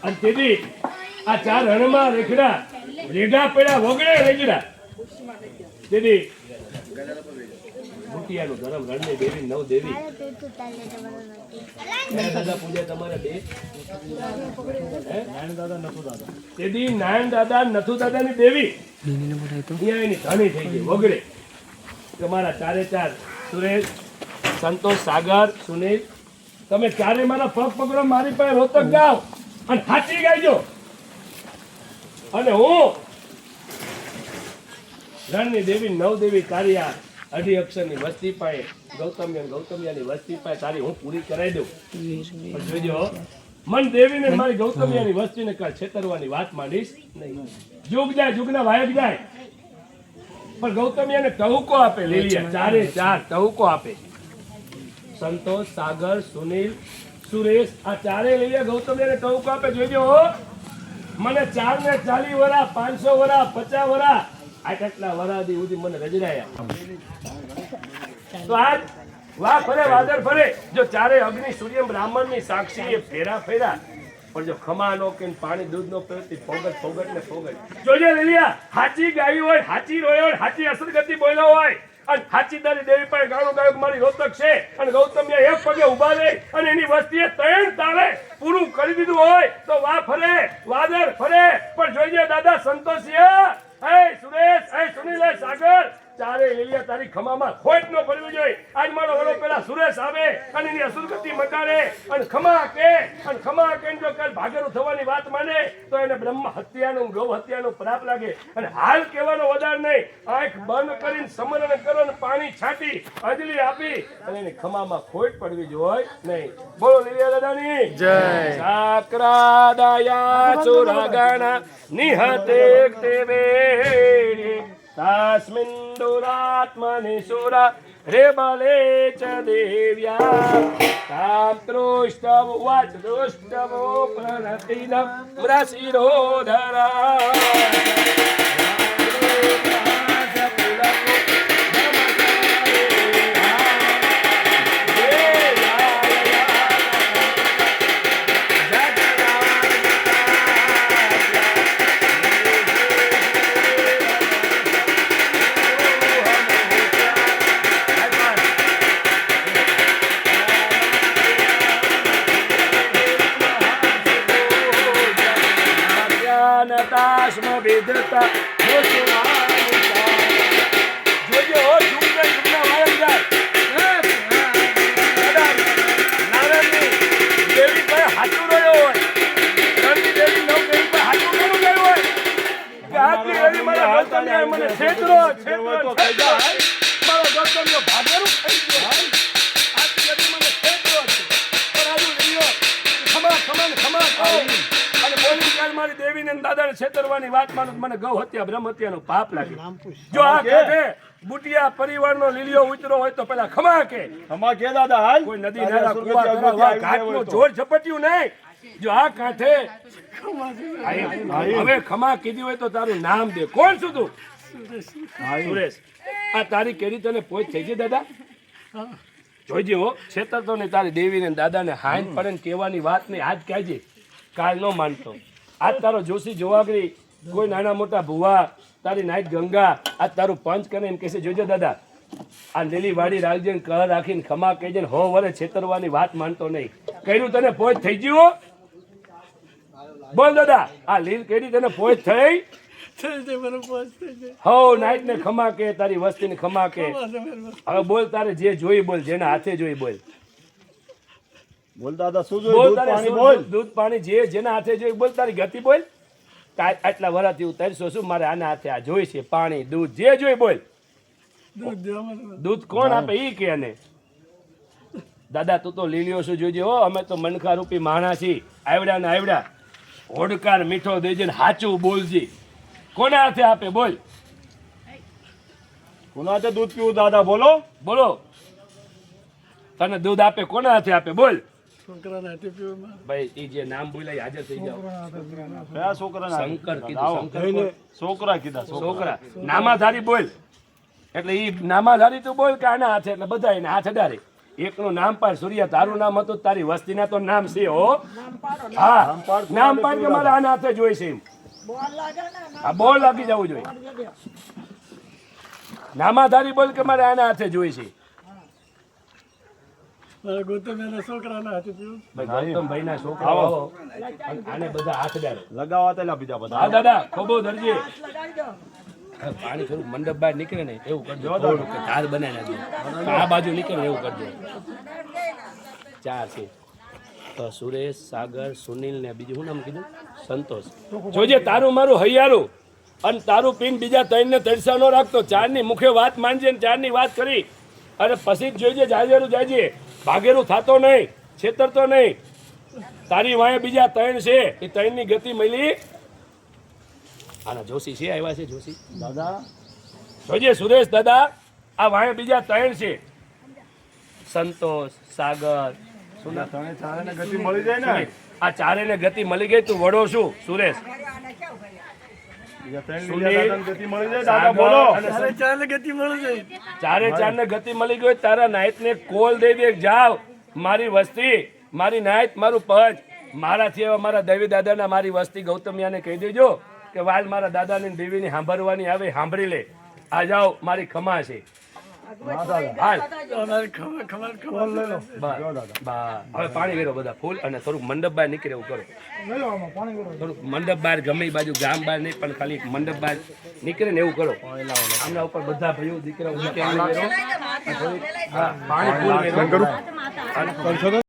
અને તેથી આ ચાર હણમાં રેખડા રેઢા પડ્યા વગડે રેગડા તેથી મોટિયાનું ધર્મ રણની દેવી નવ દેવી દાદા પૂજા તમારા બે નારાયણ દાદા નથુ દાદા તેથી નારાયણ દાદા નથુ દાદાની દેવી અહીંયા એની ધણી થઈ ગઈ વગડે તમારા ચારે ચાર સુરેશ સંતોષ સાગર સુનિલ તમે ચારે મારા પગ પકડો મારી પાસે રોતક ગાવ અને સાચી ગાઈજો અને હું રણની દેવી નવ દેવી તારી આ અઢી અક્ષરની વસ્તી પાસે ગૌતમિયાની વસ્તી પાસે તારી હું પૂરી કરાવી દઉં પણ જોજો મન દેવીને મારી ગૌતમિયાની વસ્તીને કાલ છેતરવાની વાત માંડીશ નહીં યુગ જાય યુગના વાયક જાય પણ ગૌતમિયાને ટહુકો આપે લીલિયા ચારે ચાર ટહુકો આપે સંતોષ સાગર સુનિલ સુરેશ આ ચારે લીલિયા ગૌતમિયાને ટહુકો આપે જોજો મને 4 ને 40 વરા 500 વરા 50 વરા આટલા વરાદી સુધી મને રજડાયા તો આજ વાહ ફરે વાદર ફરે જો ચારે અગ્નિ સૂર્ય બ્રાહ્મણ ની સાક્ષી એ ફેરા પણ જો ખમા નો કે પાણી દૂધ નો પીતી ફોગટ ને ફોગટ જોજે લીલિયા હાચી ગાય હોય હાચી રોય હોય હાચી અસરગતિ બોલ્યો હોય અને હાચી તારી દેવી પાસે ગાણો ગાયો મારી રોતક છે અને ગૌતમિયા એક પગે ઉભા રહે અને એની વસ્તીએ ત્રણ તાળે પૂરું કરી દીધું હોય તો વાહ ફરે વાદર ફરે પણ જોઈજે દાદા સંતોષિયા હે સુરેશ હે સુનિલ હે સાગર ચારે લીલિયા તારી ખમામાં ખોટ ન પડવી જોઈએ આજ મારો વડો પેલા સુરેશ આવે અને એની અસુરગતિ મટાડે અને ખમા કે જો કાલ ભાગેરું થવાની વાત માને તો એને બ્રહ્મ હત્યાનું ગૌ હત્યાનું પ્રાપ લાગે અને હાલ કહેવાનો વધાર નહીં આંખ બંધ કરીને સમરણ કરો અને પાણી છાંટી અંજલિ આપી અને એની ખમામાં ખોટ પડવી જોઈએ નહીં બોલો લીલિયા દાદાની જય સાકરા દયા સુરાગણા નિહતે તેવે तस्मिन् दुरात्मनि सुरा रे बले च देव्या तां दृष्टवो प्रणतिनं व्रशिरोधरा વિધતા જોજો જુગના વાયક જાય નારાયણની દેવી પાસે હાચું રહ્યો હોય રણની દેવી નવ દેવી પાસે હાચું કેવું ગયું હોય કે આટલી એવી મારા ગૌતમિયાએ મને છેતરો મારો ગૌતમિયો ભાગેરું થઈ ગયો આટલી એવી મને છેતરો છે પણ આજુ રહ્યો ખમા કહો અને બોલી કાલ મારી દેવીને દાદાને છેતરવાની વાત માનું મને ગૌ હત્યા બ્રહ્મ હત્યાનો પાપ લાગે જો આ કહે બુટિયા પરિવારનો લીલિયો ઉતરો હોય તો પેલા ખમા કે દાદા હાલ કોઈ નદી નાળા કુવા તળાવ ઘાટનો જોર ઝપટ્યું નહીં જો આ કાંઠે હવે ખમા કીધી હોય તો તારું નામ દે કોણ છું તું સુરેશ આ તારી કેરી તને પોચ થઈ ગઈ દાદા જોઈજે હો છેતરતો ને તારી દેવીને દાદાને હાઈન પડે ને કહેવાની વાત નહીં આજ કહેજે કાલ નો માનતો આજ તારો જોશી જોવાગરી કોઈ નાના મોટા ભુવા તારી નાઈટ ગંગા આજ તારું પંચ કરે એમ કહેશે જોજો દાદા આ લીલી વાડી રાખજે ને કળ રાખીને ખમા કહેજે ને હો વરે છેતરવાની વાત માનતો નહીં કર્યું તને પોચ થઈ ગયું બોલ દાદા આ લીલ કરી તને પોચ થઈ હો નાઈટ ને ખમા કે તારી વસ્તી ને ખમા કે હવે બોલ તારે જે જોઈ બોલ જેના હાથે જોઈ બોલ બોલ દાદા શું જોઈ દૂધ પાણી બોલ દૂધ પાણી જે જેના હાથે જોઈ બોલ તારી ગતિ બોલ આટલા વરાથી ઉતારશો શું મારે આના હાથે આ જોઈ છે પાણી દૂધ જે જોઈ બોલ દૂધ કોણ આપે ઈ કે ને દાદા તું તો લીલીઓ શું જોઈજે હો અમે તો મનખા રૂપી માણા છી આવડા ને આવડા હોડકાર મીઠો દેજે ને હાચું બોલજી કોના હાથે આપે બોલ કોના હાથે દૂધ પીવું દાદા બોલો બોલો તને દૂધ આપે કોના હાથે આપે બોલ છોકરાના હાથે પીવું ભાઈ ઈ જે નામ બોલાય હાજર થઈ જાવ કયા છોકરાના શંકર કીધું શંકર છોકરા કીધા છોકરા નામાધારી બોલ એટલે ઈ નામાધારી તું બોલ કે આના હાથે એટલે બધા એને હાથ અડારે એકનું નામ પાડ સૂર્યા, તારું નામ હતું, તારી વસ્તીના તો નામ છે હો. હા, નામ પાડ કે મારે આના હાથે જોઈ છે એમ. હા, બોલ લાગી જવું જોઈએ. નામાધારી બોલ કે મારે આના હાથે જોઈ છે. મારા ગૌતમ એના છોકરાના હાથે પીવું. ભાઈ ગૌતમભાઈના છોકરાઓ આને બધા હાથ ડાળો. લગાવવા તેલા બીજા બધા. હા દાદા, ખોબો ધરજે. હા, પાણી થોડુંક મંડપ બહાર નીકળે ને એવું કરજો. થોડુંક ધાર બનાવી નાખજો. આ બાજુ નીકળે ને એવું કરજો. 4 છે તો સુરેશ, સાગર, સુનિલ ને બીજું શું નામ કીધું? સંતોષ. જોજે તારું મારું હૈયારું અને તારું પીન બીજા 3 ને તડસા ન રાખતો. 4 ની મુખે વાત માનજે ને 4 ની વાત કરી અને પછી જ જોઈજે. જાજેરું જાજે, ભાગેરું થાતો નહીં, છેતરતો નહીં. તારી વાંહે બીજા 3 છે, એ 3 ની ગતિ મળી. આના જોશી છે, આવ્યા છે જોશી દાદા જોજે. સુરેશ દાદા, આ વાંહે બીજા 3 છે, સંતોષ, સાગર, સુના ત્રણે ચારેને ગતિ મળી જાય ને. આ 4 ને ગતિ મળી ગઈ. તું વડો શું સુરેશ? બીજા ત્રણ સુનિલ, બીજા દાદાને ગતિ મળી જાય. દાદા સાગર બોલો. અને ચાલે ચાલે ગતિ મળી જાય. 4 ને ગતિ મળી ગઈ. તારા નાયત ને કોલ દઈ દે. જાવ મારી વસ્તી, મારી નાયત, મારું પંચ, મારાથી એવા મારા દેવી દાદાના મારી વસ્તી ગૌતમિયાને કહી દેજો કે વાલ મારા દાદાની દેવીની સાંભળવાની આવે, સાંભળી લે. આ જાઓ, મારી ખમા છે. હાલ અમારે ખબર ખબર ખબર લઈ લો. બસ, હવે પાણી વેરો બધા ફૂલ અને થોડુંક મંડપ બહાર નીકળે એવું કરો. થોડુંક મંડપ બહાર ગમે એ બાજુ, ગામ બહાર નહીં પણ ખાલી મંડપ બહાર નીકળે ને એવું કરો. આમના ઉપર બધા ભાઈઓ દીકરાઓ નીકળે એવું વેરો. હા, પાણી ફૂલ વેરો.